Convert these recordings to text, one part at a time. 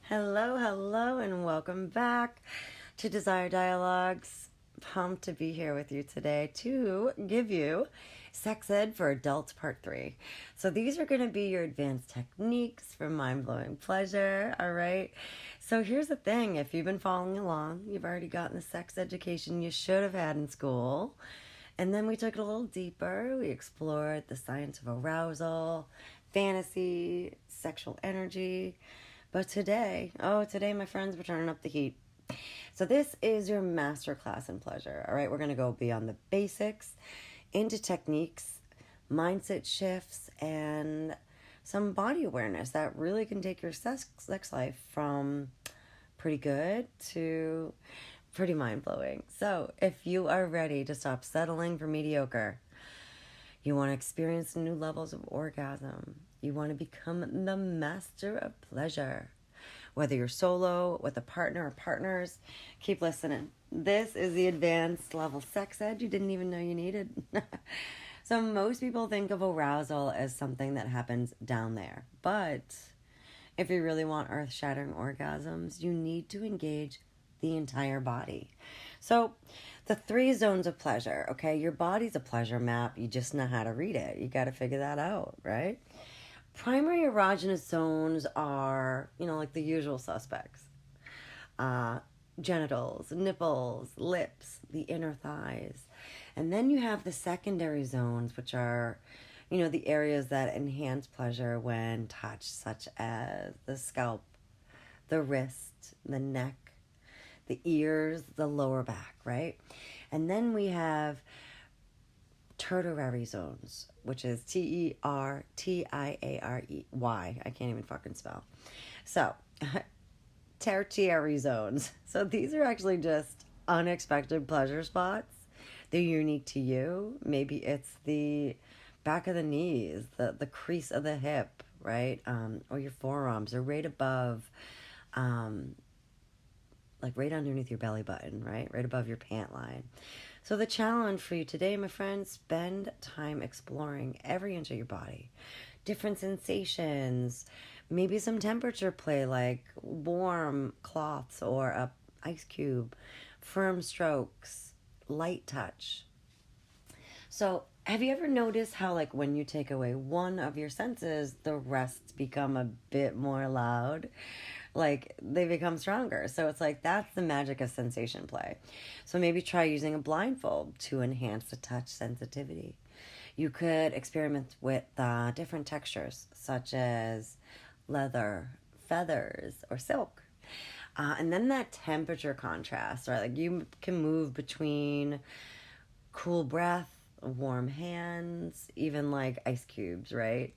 Hello, hello, and welcome back to Desire Dialogues. Pumped to be here with you today to give you Sex Ed for Adults Part 3. So these are going to be your advanced techniques for mind-blowing pleasure, all right? So here's the thing. If you've been following along, you've already gotten the sex education you should have had in school. And then we took it a little deeper. We explored the science of arousal, fantasy, sexual energy. But today, my friends, we're turning up the heat. So this is your masterclass in pleasure. All right, we're going to go beyond the basics, into techniques, mindset shifts, and some body awareness that really can take your sex life from pretty good to pretty mind-blowing. So if you are ready to stop settling for mediocre, you want to experience new levels of orgasm, you want to become the master of pleasure, whether you're solo, with a partner or partners, keep listening. This is the advanced level sex ed you didn't even know you needed. So most people think of arousal as something that happens down there. But if you really want earth-shattering orgasms, you need to engage the entire body. So the 3 zones of pleasure, okay? Your body's a pleasure map. You just know how to read it. You got to figure that out, right? Primary erogenous zones are, like the usual suspects. Genitals, nipples, lips, the inner thighs. And then you have the secondary zones, which are, the areas that enhance pleasure when touched, such as the scalp, the wrist, the neck, the ears, the lower back, right? And then we have tertiary zones, which is tertiary. I can't even fucking spell. So, tertiary zones. So these are actually just unexpected pleasure spots. They're unique to you. Maybe it's the back of the knees, the crease of the hip, right? Or your forearms, or right above, like right underneath your belly button, right? Right above your pant line. So the challenge for you today, my friends, spend time exploring every inch of your body. Different sensations, maybe some temperature play like warm cloths or a ice cube, firm strokes, light touch. So have you ever noticed how, like, when you take away one of your senses, the rest become a bit more loud? Like, they become stronger. So it's like, that's the magic of sensation play. So maybe try using a blindfold to enhance the touch sensitivity. You could experiment with different textures, such as leather, feathers, or silk. And then that temperature contrast, right? Like, you can move between cool breath, warm hands, even like ice cubes, right?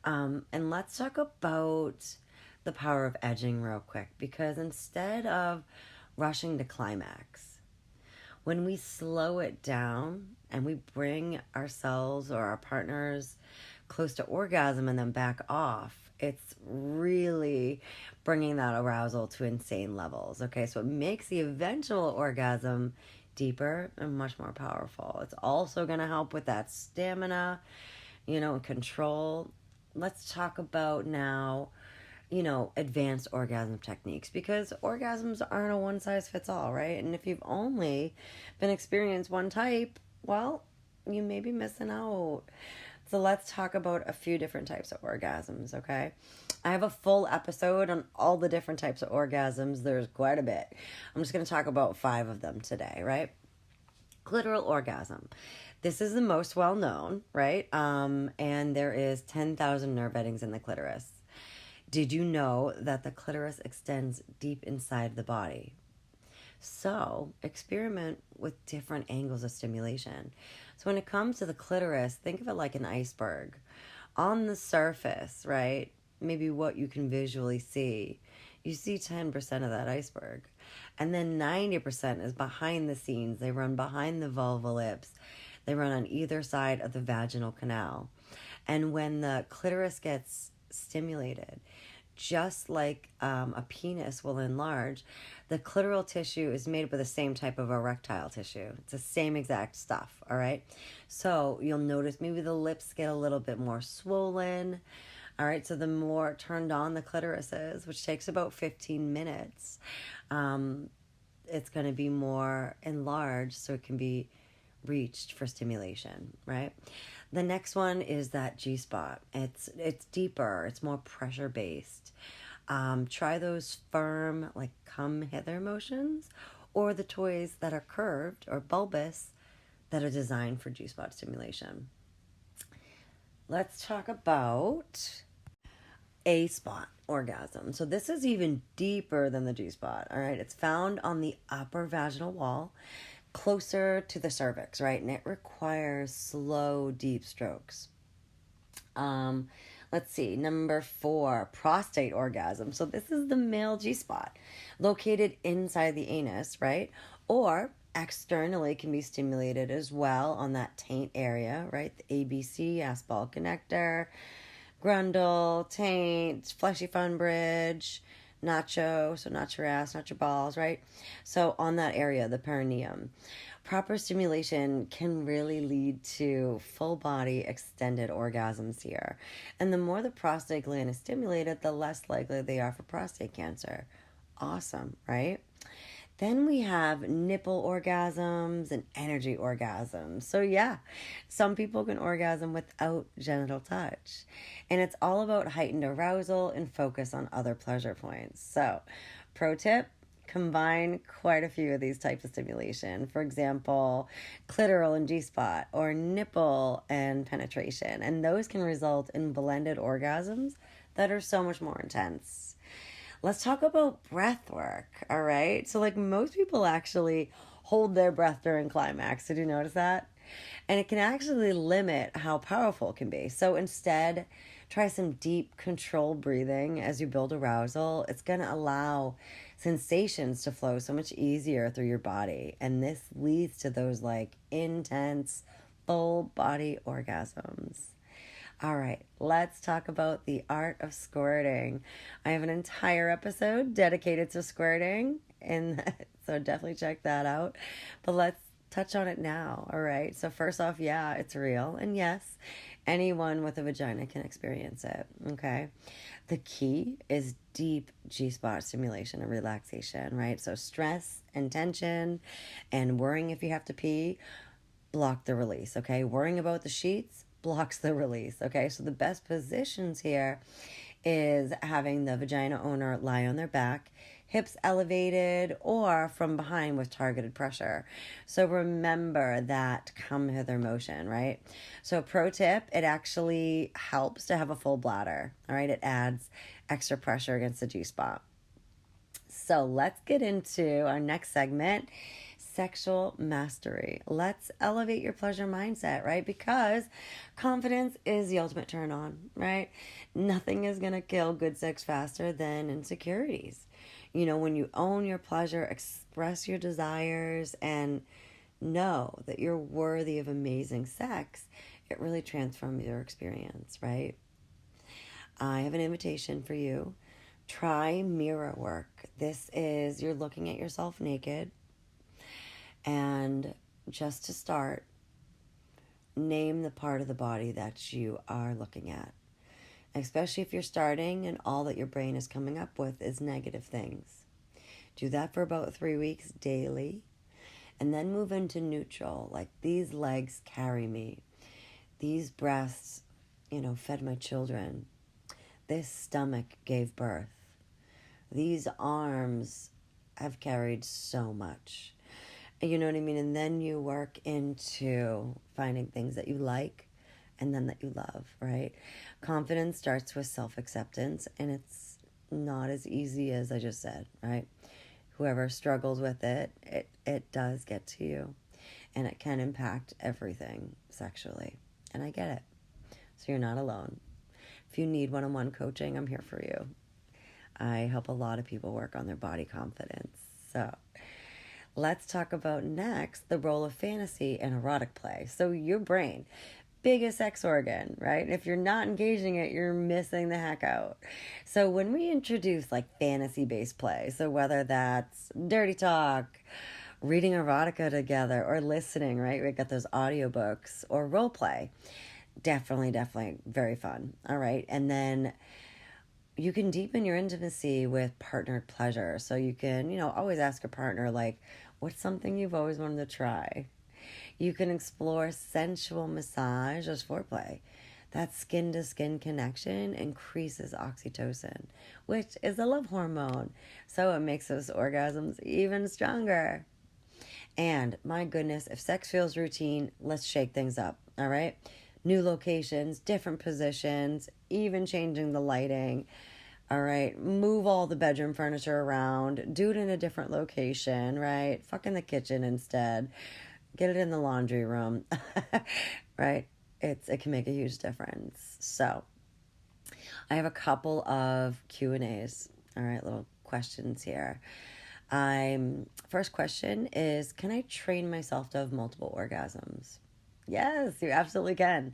And let's talk about the power of edging real quick, because instead of rushing to climax, when we slow it down and we bring ourselves or our partners close to orgasm and then back off, it's really bringing that arousal to insane levels, okay? So it makes the eventual orgasm deeper and much more powerful. It's also going to help with that stamina, and control. Let's talk about now, advanced orgasm techniques, because orgasms aren't a one-size-fits-all, right? And if you've only been experienced one type, well, you may be missing out. So let's talk about a few different types of orgasms, okay? I have a full episode on all the different types of orgasms. There's quite a bit. I'm just going to talk about 5 of them today, right? Clitoral orgasm. This is the most well-known, right? And there is 10,000 nerve endings in the clitoris. Did you know that the clitoris extends deep inside the body? So experiment with different angles of stimulation. So when it comes to the clitoris, think of it like an iceberg. On the surface, right, maybe what you can visually see, you see 10% of that iceberg. And then 90% is behind the scenes. They run behind the vulval lips. They run on either side of the vaginal canal. And when the clitoris gets stimulated, just like a penis will enlarge, the clitoral tissue is made up of the same type of erectile tissue. It's the same exact stuff, all right? So you'll notice maybe the lips get a little bit more swollen. All right, so the more turned on the clitoris is, which takes about 15 minutes, it's going to be more enlarged so it can be reached for stimulation, right? The next one is that G spot. It's deeper, it's more pressure based. Try those firm, like come hither motions, or the toys that are curved or bulbous that are designed for G spot stimulation. Let's talk about A spot orgasm. So this is even deeper than the G spot. All right, it's found on the upper vaginal wall, closer to the cervix, right? And it requires slow, deep strokes. Let's see, number 4, prostate orgasm. So this is the male G spot, located inside the anus, right? Or externally can be stimulated as well on that taint area, right? The ABC, ass ball connector, grundle, taint, fleshy fun bridge, nacho, so not your ass, not your balls, right? So on that area, the perineum. Proper stimulation can really lead to full body extended orgasms here. And the more the prostate gland is stimulated, the less likely they are for prostate cancer. Awesome, right? Then we have nipple orgasms and energy orgasms. So yeah, some people can orgasm without genital touch. And it's all about heightened arousal and focus on other pleasure points. So, pro tip, combine quite a few of these types of stimulation. For example, clitoral and G-spot, or nipple and penetration. And those can result in blended orgasms that are so much more intense. Let's talk about breath work, all right? So like most people actually hold their breath during climax. Did you notice that? And it can actually limit how powerful it can be. So instead, try some deep controlled breathing as you build arousal. It's going to allow sensations to flow so much easier through your body. And this leads to those like intense full body orgasms. All right, let's talk about the art of squirting. I have an entire episode dedicated to squirting, and so definitely check that out. But let's touch on it now, all right? So first off, yeah, it's real. And yes, anyone with a vagina can experience it, okay? The key is deep G-spot stimulation and relaxation, right? So stress and tension and worrying if you have to pee, block the release, okay? Worrying about the sheets blocks the release, okay? So the best positions here is having the vagina owner lie on their back, hips elevated, or from behind with targeted pressure. So remember that come hither motion, right? So pro tip, it actually helps to have a full bladder, all right? It adds extra pressure against the G-spot. So let's get into our next segment, sexual mastery. Let's elevate your pleasure mindset, right? Because confidence is the ultimate turn on, right? Nothing is going to kill good sex faster than insecurities. You know, when you own your pleasure, express your desires, and know that you're worthy of amazing sex, it really transforms your experience, right? I have an invitation for you. Try mirror work. This is, you're looking at yourself naked, and just to start, name the part of the body that you are looking at. Especially if you're starting and all that your brain is coming up with is negative things. Do that for about 3 weeks daily. And then move into neutral. Like, these legs carry me. These breasts, fed my children. This stomach gave birth. These arms have carried so much. You know what I mean? And then you work into finding things that you like and then that you love, right? Confidence starts with self-acceptance, and it's not as easy as I just said, right? Whoever struggles with it, it does get to you, and it can impact everything sexually. And I get it. So you're not alone. If you need one-on-one coaching, I'm here for you. I help a lot of people work on their body confidence. So let's talk about next the role of fantasy and erotic play. So your brain, biggest sex organ, right? If you're not engaging it, you're missing the heck out. So when we introduce like fantasy-based play, so whether that's dirty talk, reading erotica together, or listening, right? We got those audiobooks, or role play. Definitely very fun. All right. And then you can deepen your intimacy with partnered pleasure. So you can, always ask your partner, like, what's something you've always wanted to try? You can explore sensual massage as foreplay. That skin to skin connection increases oxytocin, which is a love hormone. So it makes those orgasms even stronger. And my goodness, if sex feels routine, let's shake things up, all right? New locations, different positions, even changing the lighting. All right, move all the bedroom furniture around, do it in a different location, right? Fuck in the kitchen instead. Get it in the laundry room, right? It can make a huge difference. So I have a couple of Q&As, all right, little questions here. First question is, can I train myself to have multiple orgasms? Yes, you absolutely can.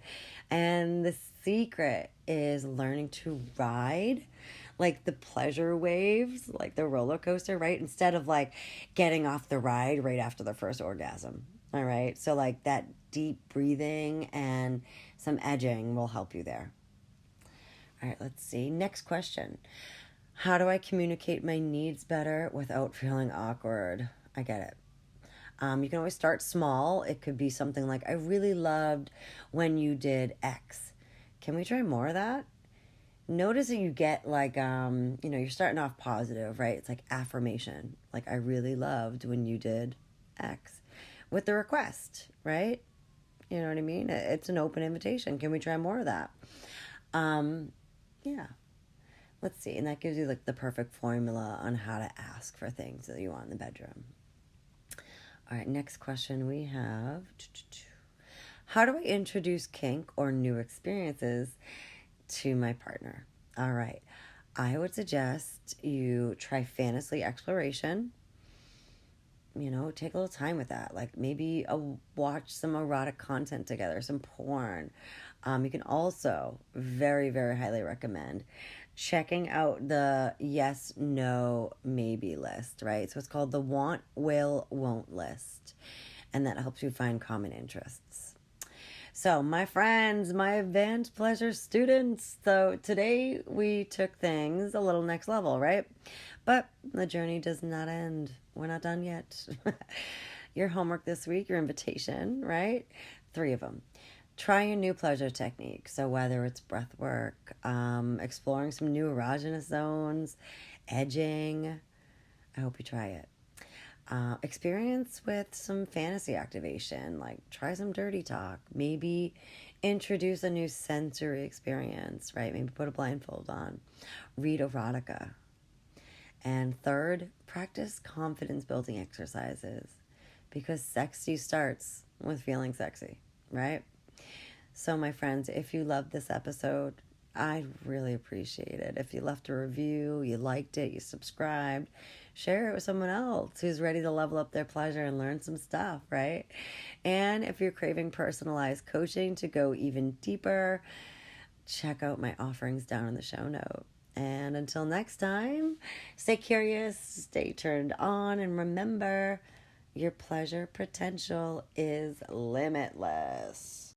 And the secret is learning to ride like the pleasure waves, like the roller coaster, right? Instead of like getting off the ride right after the first orgasm. All right. So like that deep breathing and some edging will help you there. All right, let's see. Next question. How do I communicate my needs better without feeling awkward? I get it. You can always start small. It could be something like, I really loved when you did X. Can we try more of that? Notice that you get like, you're starting off positive, right? It's like affirmation. Like, I really loved when you did X with the request, right? You know what I mean? It's an open invitation. Can we try more of that? Yeah. Let's see. And that gives you like the perfect formula on how to ask for things that you want in the bedroom. All right, next question we have. How do I introduce kink or new experiences to my partner? All right. I would suggest you try fantasy exploration. Take a little time with that. Like maybe watch some erotic content together, some porn. You can also very, very highly recommend checking out the yes, no, maybe list, right? So it's called the want, will, won't list. And that helps you find common interests. So my friends, my advanced pleasure students, so today we took things a little next level, right? But the journey does not end. We're not done yet. Your homework this week, your invitation, right? 3 of them. Try a new pleasure technique. So whether it's breath work, exploring some new erogenous zones, edging, I hope you try it. Experience with some fantasy activation, like try some dirty talk, maybe introduce a new sensory experience, right? Maybe put a blindfold on, read erotica. And third, practice confidence building exercises because sexy starts with feeling sexy, right? So my friends, if you loved this episode, I'd really appreciate it. If you left a review, you liked it, you subscribed, share it with someone else who's ready to level up their pleasure and learn some stuff, right? And if you're craving personalized coaching to go even deeper, check out my offerings down in the show note. And until next time, stay curious, stay turned on, and remember, your pleasure potential is limitless.